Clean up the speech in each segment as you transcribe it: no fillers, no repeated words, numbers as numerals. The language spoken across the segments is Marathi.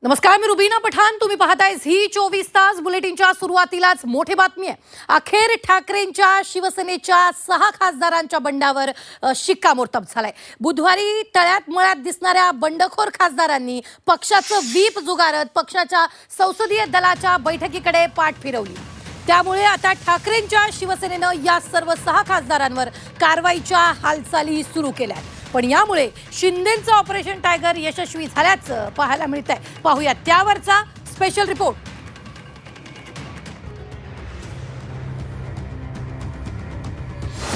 नमस्कार, मी रुबीना पठाण. तुम्ही पाहताय झी 24 तास. बुलेटिनच्या सुरुवातीलाच मोठी बातमी आहे. अखेर ठाकरेंच्या शिवसेनेच्या 6 खासदारांच्या बंडावर शिक्कामोर्तब झालाय. बुधवारी तळ्यात मळ्यात दिसणाऱ्या बंडखोर खासदारांनी पक्षाचं व्हीप जुगारत पक्षाच्या संसदीय दलाच्या बैठकीकडे पाठ फिरवली. त्यामुळे आता ठाकरेंच्या शिवसेनेनं या सर्व 6 खासदारांवर कारवाईच्या हालचाली सुरू केल्या. पण यामुळे शिंदेंचं ऑपरेशन टायगर यशस्वी झाल्याचं पाहायला मिळतंय. पाहूया त्यावरचा स्पेशल रिपोर्ट.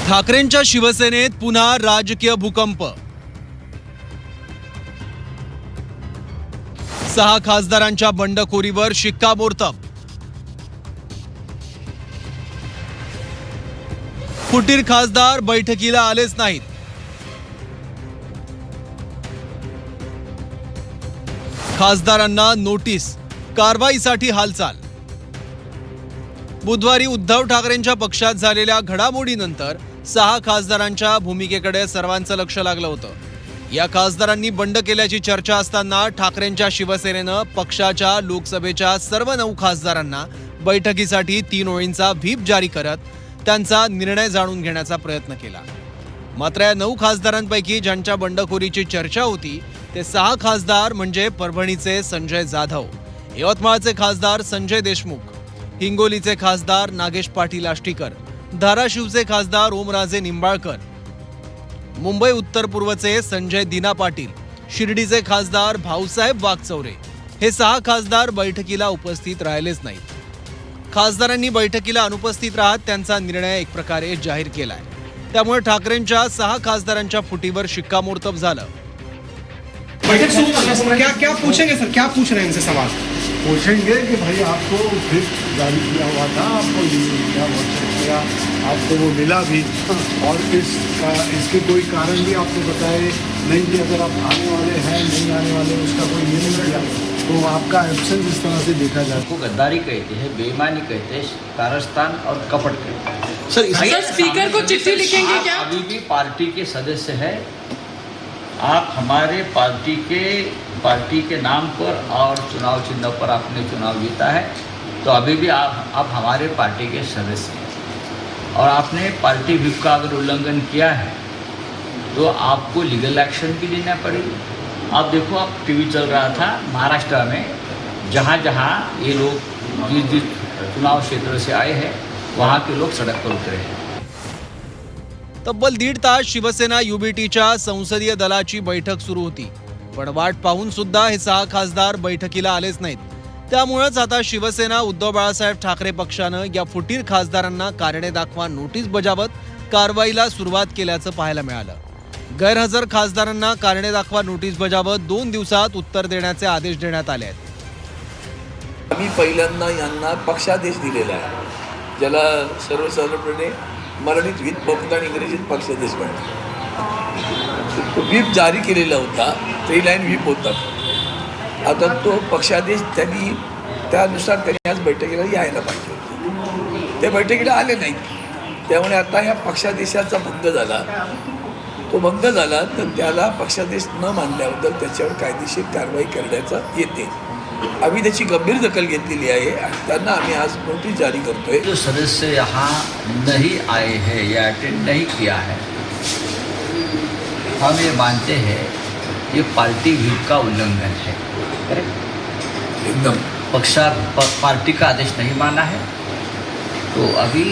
ठाकरेंच्या शिवसेनेत पुन्हा राजकीय भूकंप. 6 खासदारांच्या बंडखोरीवर शिक्कामोर्तब. फुटीर खासदार बैठकीला आलेच नाहीत. खासदारांना नोटीस, कारवाईसाठी हालचाल. बुधवारी उद्धव ठाकरेंच्या पक्षात झालेल्या घडामोडीनंतर 6 खासदारांच्या भूमिकेकडे सर्वांचं लक्ष लागलं होतं. या खासदारांनी बंड केल्याची चर्चा असताना ठाकरेंच्या शिवसेनेनं पक्षाच्या लोकसभेच्या सर्व 9 खासदारांना बैठकीसाठी 3 ओळींचा व्हीप जारी करत त्यांचा निर्णय जाणून घेण्याचा प्रयत्न केला. मात्र या 9 खासदारांपैकी ज्यांच्या बंडखोरीची चर्चा होती ते 6 खासदार म्हणजे परभणीचे संजय जाधव, यवतमाळचे खासदार संजय देशमुख, हिंगोलीचे खासदार नागेश पाटील आष्टीकर, धाराशिवचे खासदार ओमराजे निंबाळकर, मुंबई उत्तर पूर्वचे संजय दिना पाटील, शिर्डीचे खासदार भाऊसाहेब वागचौरे. हे 6 खासदार बैठकीला उपस्थित राहिलेच नाहीत. खासदारांनी बैठकीला अनुपस्थित राहत त्यांचा निर्णय एक प्रकारे जाहीर केलाय. त्यामुळे ठाकरेंच्या 6 खासदारांच्या फुटीवर शिक्कामोर्तब झालं. बैठक शुरू करना क्या क्या पूछेंगे सर, क्या पूछ रहे हैं इनसे सवाल? पूछेंगे कि भाई आपको फिर जारी किया हुआ था, आपको क्या किया, आपको वो मिला भी और इसके कोई कारण भी आपको बताए नहीं कि अगर आप आने वाले हैं नहीं आने वाले उसका कोई ये नहीं किया, तो आपका एब्सेंस इस तरह से देखा जाए. को गद्दारी कहते हैं, बेईमानी कहते हैं, कारस्तान और कपट कहते हैं. सर स्पीकर को चिट्ठी लिखेंगे क्या? अभी भी पार्टी के सदस्य हैं. आप हमारे पार्टी के नाम पर और चुनाव चिन्ह पर आपने चुनाव जीता है, तो अभी भी आप हमारे पार्टी के सदस्य हैं और आपने पार्टी व्हिप का अगर उल्लंघन किया है तो आपको लीगल एक्शन भी लेना पड़ेगी. आप देखो, आप टीवी चल रहा था महाराष्ट्र में, जहाँ जहाँ ये लोग जिस चुनाव क्षेत्र से आए हैं वहाँ के लोग सड़क पर उतरे हैं. तब्बल 1.5 तास शिवसेना युबीटीच्या संसदीय दलाची बैठक सुरू होती. पण वाट पाहून सुद्धा हे 6 खासदार बैठकीला आलेच नाहीत. त्यामुळेच आता शिवसेना उद्धव बाळासाहेब ठाकरे पक्षानं या फुटीर खासदारांना कारणे दाखवा नोटीस बजावत कारवाईला सुरुवात केल्याचं पाहायला मिळालं. गैरहजर खासदारांना कारणे दाखवा नोटीस बजावत 2 दिवसात उत्तर देण्याचे आदेश देण्यात आले आहेत. आम्ही पहिल्यांदा यांना पक्षादेश दिलेला आहे, ज्याला सर्वसाधारणपणे मराठीत व्हीप बघतो आणि इंग्रजीत पक्षादेश म्हणतात. तो व्हीप जारी केलेला होता, 3 लाईन व्हीप होता. आता तो पक्षादेश त्यांनी त्यानुसार त्यांनी आज बैठकीला यायला पाहिजे होते. त्या बैठकीला आले नाहीत. त्यामुळे आता ह्या पक्षादेशाचा भंग झाला. तो भंग झाला तर त्याला पक्षादेश न मानल्याबद्दल त्याच्यावर कायदेशीर कारवाई करण्याचा येते. आम्ही त्याची गंभीर दखल घेतलेली आहे आणि त्यांना आम्ही आज नोटीस जारी करतोय. जो सदस्य यहाँ नहीं आए हैं या अटेंड नहीं किया है, हम ये मानते हैं ये पार्टी व्हीप का उल्लंघन है. करेक्ट, एकदम पार्टी का आदेश नहीं माना है, तो अभी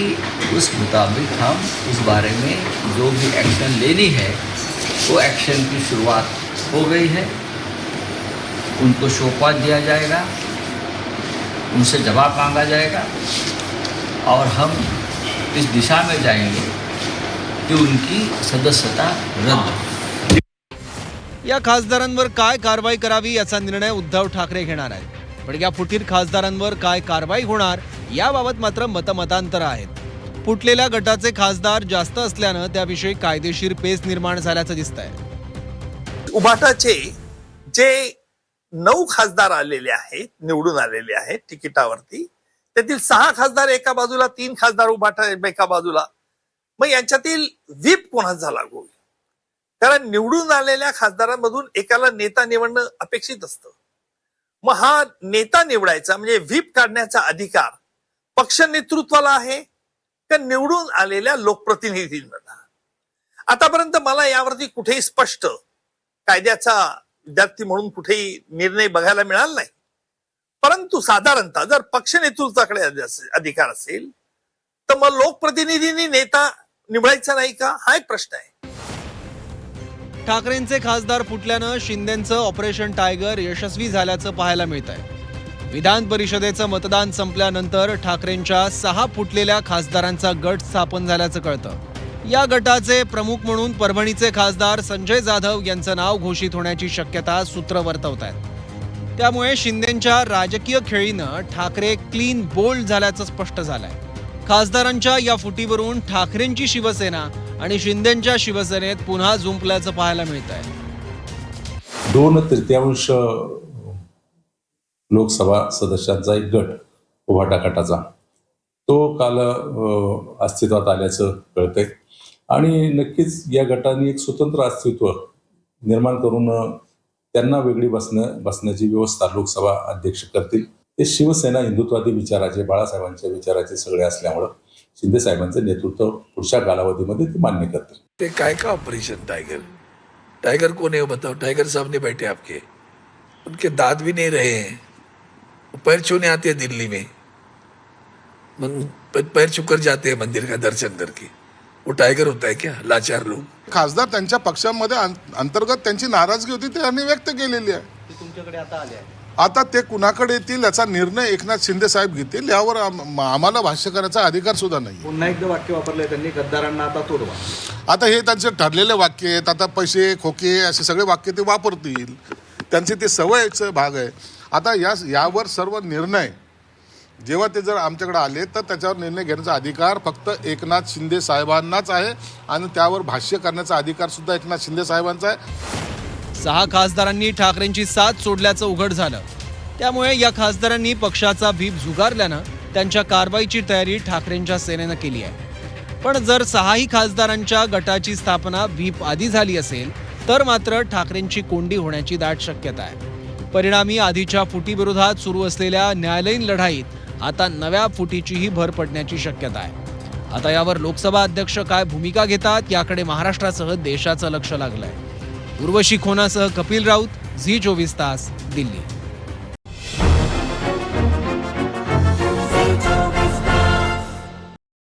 उस मुताबिक हम इस बारे में जो भी एक्शन लेनी है वो एक्शन की शुरुआत हो गई है. उनको सौंपा दिया जाएगा, उनसे जवाब मांगा जाएगा और हम इस दिशा में जाएंगे कि उनकी सदस्यता रद्द. या खासदारांवर काय कारवाई करावी याचा निर्णय उद्धव ठाकरे घेणार आहेत. पण या फुटीर खासदारांवर काय कारवाई होणार याबाबत मात्र मतमतांतर आहेत. फुटलेल्या गटाचे खासदार जास्त असल्यानं त्याविषयी कायदेशीर पेच निर्माण झाल्याचं दिसतंय. उभाटाचे जे 9 खासदार आलेले आहेत, निवडून आलेले आहेत तिकिटावरती, त्यातील 6 खासदार एका बाजूला, 3 खासदार उभाटा एका बाजूला. मग यांच्यातील व्हीप कोणाचा लागू होईल? कारण निवडून आलेल्या खासदारांमधून एकाला नेता निवडणं अपेक्षित असतं. मग हा नेता निवडायचा म्हणजे व्हीप काढण्याचा अधिकार पक्ष नेतृत्वाला आहे का निवडून आलेल्या लोकप्रतिनिधींना? आतापर्यंत मला यावरती कुठेही स्पष्ट कायद्याचा विद्यार्थी म्हणून कुठेही निर्णय बघायला मिळाला नाही. परंतु साधारणतः जर पक्ष नेतृत्वाकडे अधिकार असेल तर मग लोकप्रतिनिधींनी नेता निवडायचा नाही का, हा एक प्रश्न आहे. ठाकरेंचे खासदार फुटल्यानं शिंदेचं ऑपरेशन टायगर यशस्वी झाल्याचं पाहायला मिळत आहे. विधान परिषदेचं मतदान संपल्यानंतर ठाकरेंच्या 6 फुटलेल्या खासदारांचा गट स्थापन झाल्याचं कळतं. या गटाचे प्रमुख म्हणून परभणीचे खासदार संजय जाधव यांचं नाव घोषित होण्याची शक्यता सूत्र वर्तवत आहेत. त्यामुळे शिंदेच्या राजकीय खेळीनं ठाकरे क्लीन बोल्ड झाल्याचं स्पष्ट झालंय. खासदारांच्या या फुटीवरून ठाकरेंची शिवसेना आणि शिंदेच्या शिवसेनेत पुन्हा जुंपल्याचं पाहायला मिळत आहे. 2/3 लोकसभा सदस्यांचा एक गट उभाटा गटाचा तो काल अस्तित्वात आल्याचं कळतंय आणि नक्कीच या गटाने एक स्वतंत्र अस्तित्व निर्माण करून त्यांना वेगळी बसण्याची व्यवस्था लोकसभा अध्यक्ष करतील. ते शिवसेना हिंदुत्वादी विचाराचे, बाळासाहेबांच्या विचाराचे सगळे असल्यामुळं शिंदे साहेबांचं नेतृत्व पुढच्या कालावधीमध्ये ते मान्य करतील. ते काय का ऑपरेशन टाइगर? टाइगर कौन है वो बताओ? टाइगर सामने बैठे आपके, उनके दांत भी नहीं रहे हैं, पैर छूने आते हैं दिल्ली में, पैर छूकर जाते हैं मंदिर का दर्शन करके. वो टाइगर होता है क्या? लाचार लोग. खासदार त्यांच्या पक्षामध्ये अंतर्गत त्यांची नाराजगी होती त्यांनी व्यक्त केलेली आहे. तुमच्याकडे आता आले आहे. आता ते कुणाकडे येतील याचा निर्णय एकनाथ शिंदे साहेब घेतील, यावर आम्हाला भाष्य करायचा अधिकार सुद्धा नाही. पुन्हा एकदा वाक्य वापरलंय त्यांनी, गद्दारांना आता तोडवा. आता हे त्यांचे ठरलेले वाक्य आहेत. आता पैसे खोके असे सगळे वाक्य ते वापरतील, त्यांची ते सवयीचा भाग आहे. आता यावर सर्व निर्णय जेव्हा ते जर आमच्याकडे आले तर त्याच्यावर निर्णय घेण्याचा अधिकार फक्त एकनाथ शिंदे साहेबांनाच आहे आणि त्यावर भाष्य करण्याचा अधिकार सुद्धा एकनाथ शिंदे साहेबांचा आहे. 6 खासदारांनी ठाकरेंची साथ सोडल्याचं उघड झालं. त्यामुळे या खासदारांनी पक्षाचा व्हीप झुगारल्यानं त्यांच्या कारवाईची तयारी ठाकरेंच्या सेनेनं केली आहे. पण जर 6ही खासदारांच्या गटाची स्थापना व्हीप आधी झाली असेल तर मात्र ठाकरेंची कोंडी होण्याची दाट शक्यता आहे. परिणामी आधीच्या फुटीविरोधात सुरू असलेल्या न्यायालयीन लढाईत आता नव्या फुटीचीही भर पडण्याची शक्यता आहे. आता यावर लोकसभा अध्यक्ष काय भूमिका घेतात याकडे महाराष्ट्रासह देशाचं लक्ष लागलंय. उर्वशी खोनासह कपिल राऊत, झी 24 तास, दिल्ली.